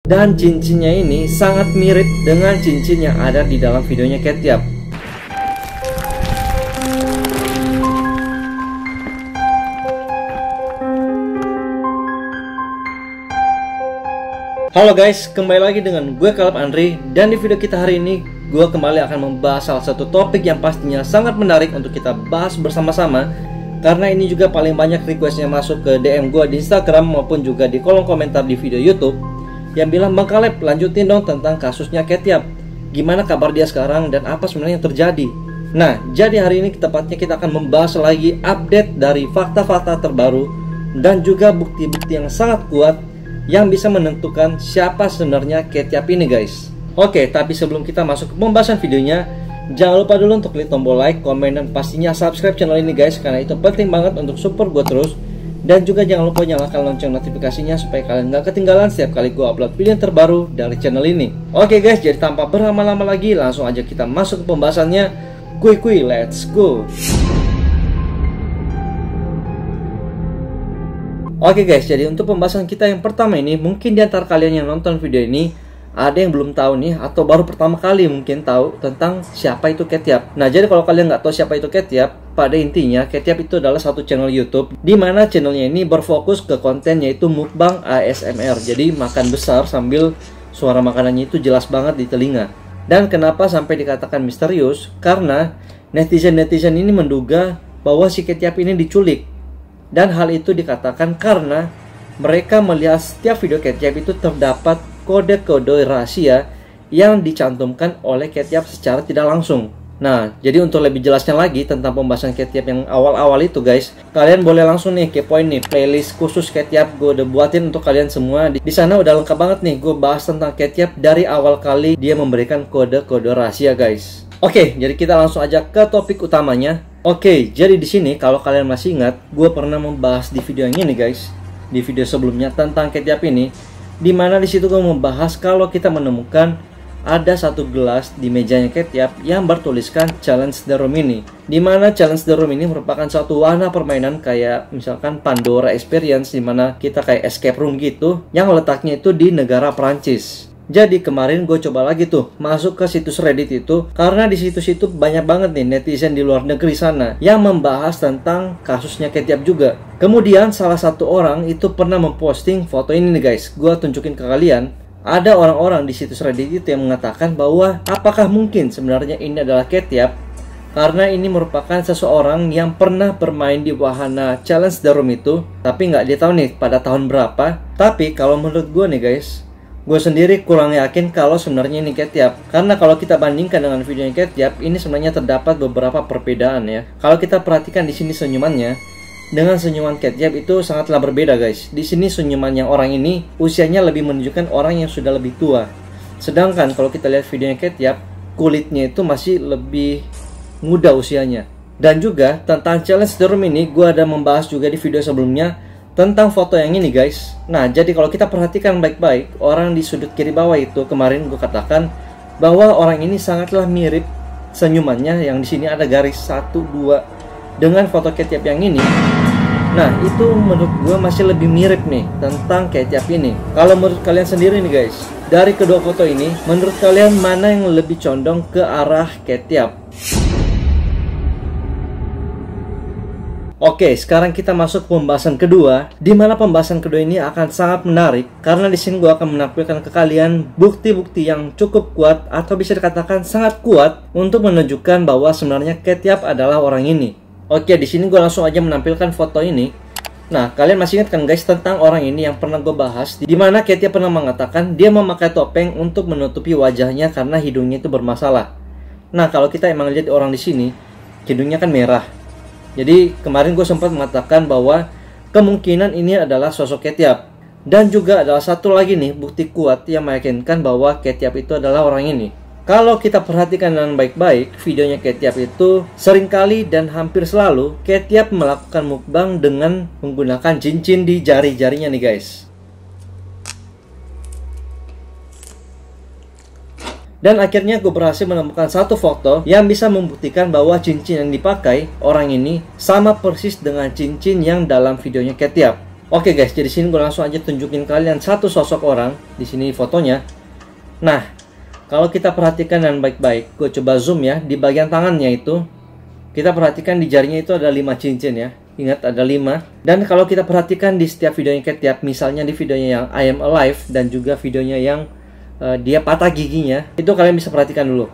Dan cincinnya ini sangat mirip dengan cincin yang ada di dalam videonya Ketiap. Halo guys, kembali lagi dengan gue Caleb Andri. Dan di video kita hari ini, gue kembali akan membahas salah satu topik yang pastinya sangat menarik untuk kita bahas bersama-sama. Karena ini juga paling banyak requestnya masuk ke DM gue di Instagram maupun juga di kolom komentar di video YouTube, yang bilang, "Bang Caleb, lanjutin dong tentang kasusnya Ketiap. Gimana kabar dia sekarang dan apa sebenarnya yang terjadi?" Nah, jadi hari ini tepatnya kita akan membahas lagi update dari fakta-fakta terbaru dan juga bukti-bukti yang sangat kuat yang bisa menentukan siapa sebenarnya Ketiap ini guys. Oke, tapi sebelum kita masuk ke pembahasan videonya, jangan lupa dulu untuk klik tombol like, komen, dan pastinya subscribe channel ini guys, karena itu penting banget untuk support gue terus. Dan juga jangan lupa nyalakan lonceng notifikasinya supaya kalian gak ketinggalan setiap kali gue upload video yang terbaru dari channel ini. Oke guys, jadi tanpa berlama-lama lagi, langsung aja kita masuk ke pembahasannya. Kuy, let's go. Oke guys, jadi untuk pembahasan kita yang pertama ini, mungkin di antara kalian yang nonton video ini ada yang belum tahu nih, atau baru pertama kali mungkin tahu tentang siapa itu Ketiap. Nah, jadi kalau kalian nggak tahu siapa itu Ketiap, pada intinya Ketiap itu adalah satu channel YouTube, di mana channelnya ini berfokus ke konten yaitu mukbang ASMR. Jadi makan besar sambil suara makanannya itu jelas banget di telinga. Dan kenapa sampai dikatakan misterius? Karena netizen-netizen ini menduga bahwa si Ketiap ini diculik. Dan hal itu dikatakan karena mereka melihat setiap video Ketiap itu terdapat kode-kode rahasia yang dicantumkan oleh Ketiap secara tidak langsung. Nah, jadi untuk lebih jelasnya lagi tentang pembahasan Ketiap yang awal-awal itu guys, kalian boleh langsung nih kepoin nih playlist khusus Ketiap, gue udah buatin untuk kalian semua. Di sana udah lengkap banget nih, gue bahas tentang Ketiap dari awal kali dia memberikan kode-kode rahasia guys. Oke, jadi kita langsung aja ke topik utamanya. Oke, jadi di sini kalau kalian masih ingat, gue pernah membahas di video yang ini guys, di video sebelumnya tentang Ketiap ini, dimana di situ gue membahas kalau kita menemukan ada satu gelas di mejanya Ketiap yang bertuliskan Challenge the Room ini, dimana Challenge the Room ini merupakan suatu wahana permainan kayak misalkan Pandora Experience, dimana kita kayak escape room gitu, yang letaknya itu di negara Prancis. Jadi kemarin gue coba lagi tuh masuk ke situs Reddit itu, karena di situs itu banyak banget nih netizen di luar negeri sana yang membahas tentang kasusnya Ketiap juga. Kemudian salah satu orang itu pernah memposting foto ini nih guys, gue tunjukin ke kalian. Ada orang-orang di situs Reddit itu yang mengatakan bahwa apakah mungkin sebenarnya ini adalah Ketiap, karena ini merupakan seseorang yang pernah bermain di wahana Challenge the Room itu, tapi nggak dia tahu nih pada tahun berapa. Tapi kalau menurut gue nih guys, gue sendiri kurang yakin kalau sebenarnya ini Ketiap. Karena kalau kita bandingkan dengan videonya Ketiap, ini sebenarnya terdapat beberapa perbedaan ya. Kalau kita perhatikan di sini senyumannya dengan senyuman Ketiap itu sangatlah berbeda guys. Di sini senyuman yang orang ini usianya lebih menunjukkan orang yang sudah lebih tua. Sedangkan kalau kita lihat videonya Ketiap, kulitnya itu masih lebih muda usianya. Dan juga tentang Challenge the Room ini, gue ada membahas juga di video sebelumnya tentang foto yang ini guys. Nah, jadi kalau kita perhatikan baik-baik, orang di sudut kiri bawah itu kemarin gue katakan bahwa orang ini sangatlah mirip senyumannya, yang di sini ada garis 1, 2 dengan foto Ketiap yang ini. Nah, itu menurut gue masih lebih mirip nih tentang Ketiap ini. Kalau menurut kalian sendiri nih guys, dari kedua foto ini, menurut kalian mana yang lebih condong ke arah Ketiap? Oke, sekarang kita masuk ke pembahasan kedua, di mana pembahasan kedua ini akan sangat menarik karena di sini gue akan menampilkan ke kalian bukti-bukti yang cukup kuat atau bisa dikatakan sangat kuat untuk menunjukkan bahwa sebenarnya Ketiap adalah orang ini. Oke, di sini gue langsung aja menampilkan foto ini. Nah, kalian masih ingat kan guys tentang orang ini yang pernah gue bahas, di mana Ketiap pernah mengatakan dia memakai topeng untuk menutupi wajahnya karena hidungnya itu bermasalah. Nah, kalau kita emang lihat orang di sini, hidungnya kan merah. Jadi kemarin gue sempat mengatakan bahwa kemungkinan ini adalah sosok Ketiap. Dan juga adalah satu lagi nih bukti kuat yang meyakinkan bahwa Ketiap itu adalah orang ini. Kalau kita perhatikan dengan baik-baik videonya Ketiap itu, seringkali dan hampir selalu Ketiap melakukan mukbang dengan menggunakan cincin di jari-jarinya nih guys. Dan akhirnya gue berhasil menemukan satu foto yang bisa membuktikan bahwa cincin yang dipakai orang ini sama persis dengan cincin yang dalam videonya Ketiap. Oke guys, jadi sini gue langsung aja tunjukin kalian satu sosok orang di sini fotonya. Nah, kalau kita perhatikan dengan baik-baik, gue coba zoom ya di bagian tangannya itu. Kita perhatikan di jarinya itu ada 5 cincin ya. Ingat ada 5. Dan kalau kita perhatikan di setiap videonya Ketchup, misalnya di videonya yang I Am Alive dan juga videonya yang dia patah giginya, itu kalian bisa perhatikan dulu.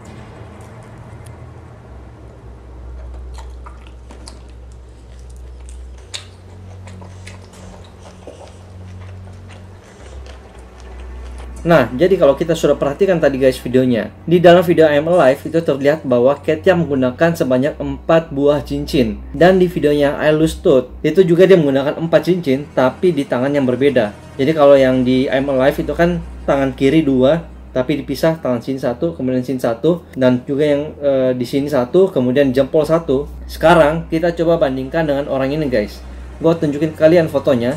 Nah, jadi kalau kita sudah perhatikan tadi guys videonya, di dalam video I Am Alive itu terlihat bahwa Ketchup menggunakan sebanyak 4 buah cincin. Dan di videonya I Lose Tooth, itu juga dia menggunakan 4 cincin, tapi di tangan yang berbeda. Jadi kalau yang di I Am Alive itu kan tangan kiri 2, tapi dipisah, tangan sini 1, kemudian sini 1, dan juga yang di sini 1, kemudian jempol 1. Sekarang kita coba bandingkan dengan orang ini guys. Gue tunjukin kalian fotonya.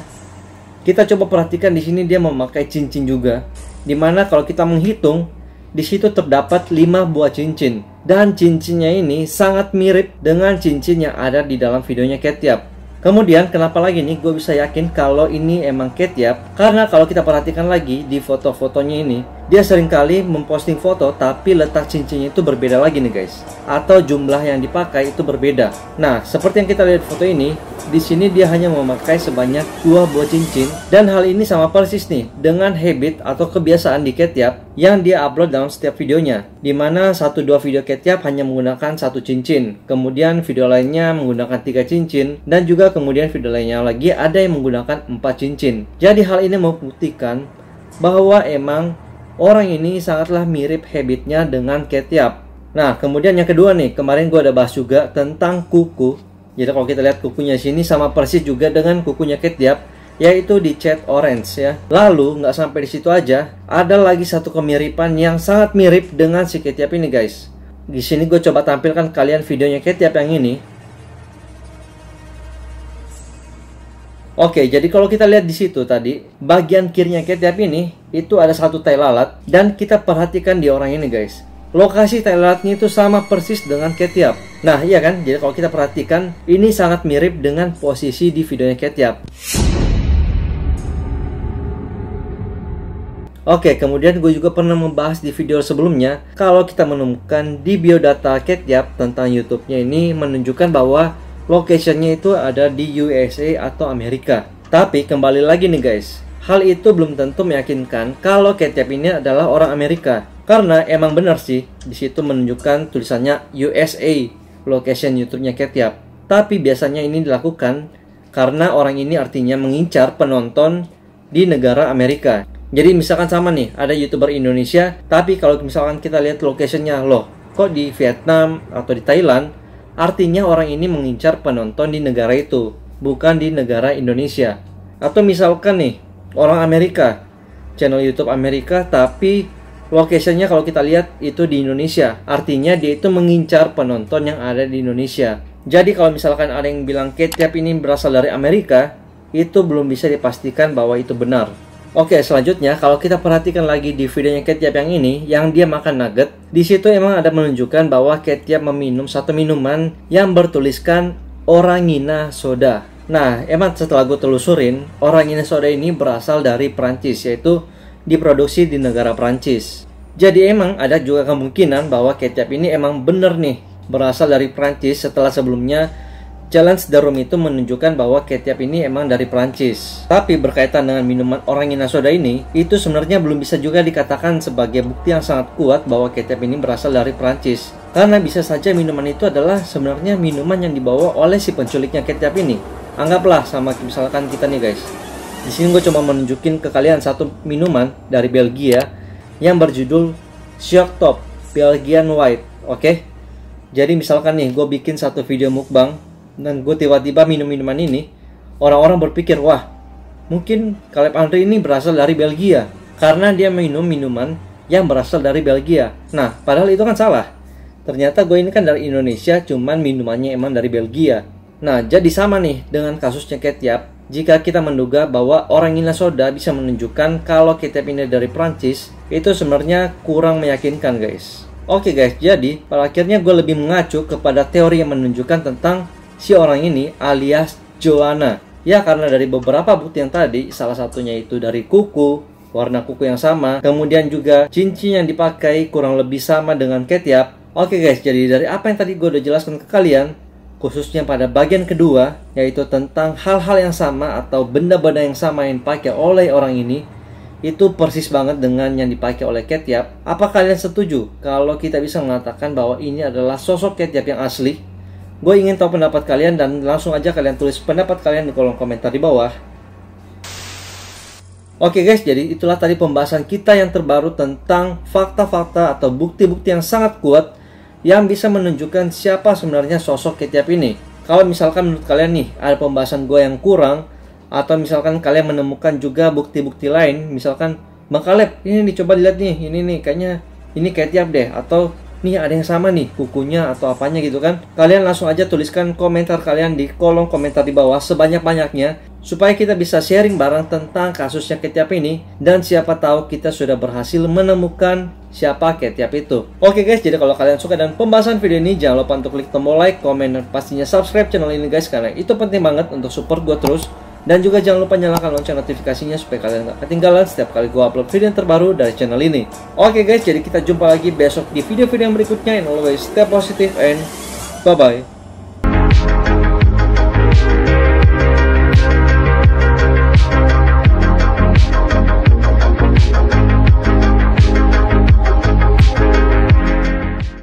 Kita coba perhatikan di sini dia memakai cincin juga. Dimana kalau kita menghitung, di situ terdapat 5 buah cincin. Dan cincinnya ini sangat mirip dengan cincin yang ada di dalam videonya Ketchup. Kemudian kenapa lagi nih gue bisa yakin kalau ini emang Ketchup? Karena kalau kita perhatikan lagi di foto-fotonya ini, dia seringkali memposting foto tapi letak cincinnya itu berbeda lagi nih guys. Atau jumlah yang dipakai itu berbeda. Nah, seperti yang kita lihat foto ini, di sini dia hanya memakai sebanyak 2 buah cincin. Dan hal ini sama persis nih dengan habit atau kebiasaan di Ketchup yang dia upload dalam setiap videonya. Dimana 1-2 video Ketchup hanya menggunakan 1 cincin. Kemudian video lainnya menggunakan 3 cincin. Dan juga kemudian video lainnya lagi ada yang menggunakan 4 cincin. Jadi hal ini membuktikan bahwa emang orang ini sangatlah mirip habitnya dengan Ketchup. Nah, kemudian yang kedua nih, kemarin gue ada bahas juga tentang kuku. Jadi kalau kita lihat kukunya sini sama persis juga dengan kukunya Ketchup, yaitu di cat orange ya. Lalu nggak sampai di situ aja, ada lagi satu kemiripan yang sangat mirip dengan si Ketchup ini guys. Di sini gue coba tampilkan kalian videonya Ketchup yang ini. Oke, jadi kalau kita lihat di situ tadi, bagian kirinya Ketchup ini itu ada satu tai lalat dan kita perhatikan di orang ini guys. Lokasi tai lalatnya itu sama persis dengan Ketchup. Nah, iya kan? Jadi kalau kita perhatikan, ini sangat mirip dengan posisi di videonya Ketchup. Oke, kemudian gue juga pernah membahas di video sebelumnya, kalau kita menemukan di biodata Ketchup tentang YouTube-nya ini menunjukkan bahwa location-nya itu ada di USA atau Amerika. Tapi kembali lagi nih guys, hal itu belum tentu meyakinkan kalau Ketchup ini adalah orang Amerika. Karena emang benar sih, di situ menunjukkan tulisannya USA, location YouTube-nya Ketchup. Tapi biasanya ini dilakukan karena orang ini artinya mengincar penonton di negara Amerika. Jadi misalkan sama nih, ada YouTuber Indonesia, tapi kalau misalkan kita lihat location-nya, loh, kok di Vietnam atau di Thailand, artinya orang ini mengincar penonton di negara itu, bukan di negara Indonesia. Atau misalkan nih, orang Amerika, channel YouTube Amerika, tapi location-nya kalau kita lihat itu di Indonesia. Artinya dia itu mengincar penonton yang ada di Indonesia. Jadi kalau misalkan ada yang bilang Ketchup ini berasal dari Amerika, itu belum bisa dipastikan bahwa itu benar. Oke, selanjutnya kalau kita perhatikan lagi di videonya Ketchup yang ini, yang dia makan nugget, di situ emang ada menunjukkan bahwa Ketchup meminum satu minuman yang bertuliskan Orangina Soda. Nah, emang setelah gue telusurin, Orangina Soda ini berasal dari Prancis, yaitu diproduksi di negara Prancis. Jadi emang ada juga kemungkinan bahwa Ketchup ini emang bener nih berasal dari Prancis setelah sebelumnya Challenge the Room itu menunjukkan bahwa Ketchup ini emang dari Prancis. Tapi berkaitan dengan minuman Orangina Soda ini, itu sebenarnya belum bisa juga dikatakan sebagai bukti yang sangat kuat bahwa Ketchup ini berasal dari Prancis. Karena bisa saja minuman itu adalah sebenarnya minuman yang dibawa oleh si penculiknya Ketchup ini. Anggaplah sama misalkan kita nih guys. Di sini gue cuma menunjukin ke kalian satu minuman dari Belgia yang berjudul Shock Top Belgian White. Oke? Jadi misalkan nih gue bikin satu video mukbang dan gue tiba-tiba minum minuman ini, orang-orang berpikir, wah, mungkin Caleb Andre ini berasal dari Belgia karena dia minum minuman yang berasal dari Belgia. Nah, padahal itu kan salah. Ternyata gue ini kan dari Indonesia, cuman minumannya emang dari Belgia. Nah, jadi sama nih dengan kasusnya Ketchup. Jika kita menduga bahwa Orangina Soda bisa menunjukkan kalau Ketchup ini dari Prancis, itu sebenarnya kurang meyakinkan guys. Oke guys, jadi pada akhirnya gue lebih mengacu kepada teori yang menunjukkan tentang si orang ini alias Joanna, Ya, karena dari beberapa bukti yang tadi, salah satunya itu dari kuku, warna kuku yang sama, kemudian juga cincin yang dipakai kurang lebih sama dengan Ketiap. Oke guys, jadi dari apa yang tadi gue udah jelaskan ke kalian, khususnya pada bagian kedua, yaitu tentang hal-hal yang sama atau benda-benda yang sama yang dipakai oleh orang ini, itu persis banget dengan yang dipakai oleh Ketiap. Apa kalian setuju kalau kita bisa mengatakan bahwa ini adalah sosok Ketiap yang asli? Gue ingin tahu pendapat kalian dan langsung aja kalian tulis pendapat kalian di kolom komentar di bawah. Oke guys, jadi itulah tadi pembahasan kita yang terbaru tentang fakta-fakta atau bukti-bukti yang sangat kuat yang bisa menunjukkan siapa sebenarnya sosok Ketiap ini. Kalau misalkan menurut kalian nih ada pembahasan gue yang kurang, atau misalkan kalian menemukan juga bukti-bukti lain, misalkan Bang Kaleb, ini nih coba dilihat nih, ini nih kayaknya ini Ketiap deh, atau nih ada yang sama nih kukunya atau apanya gitu kan, kalian langsung aja tuliskan komentar kalian di kolom komentar di bawah sebanyak-banyaknya, supaya kita bisa sharing bareng tentang kasusnya Ketiap ini, dan siapa tahu kita sudah berhasil menemukan siapa Ketiap itu. Oke guys, jadi kalau kalian suka dengan pembahasan video ini, jangan lupa untuk klik tombol like, komen, dan pastinya subscribe channel ini guys, karena itu penting banget untuk support gue terus. Dan juga jangan lupa nyalakan lonceng notifikasinya supaya kalian gak ketinggalan setiap kali gue upload video yang terbaru dari channel ini. Oke guys, jadi kita jumpa lagi besok di video-video yang berikutnya. And always stay positive and bye-bye.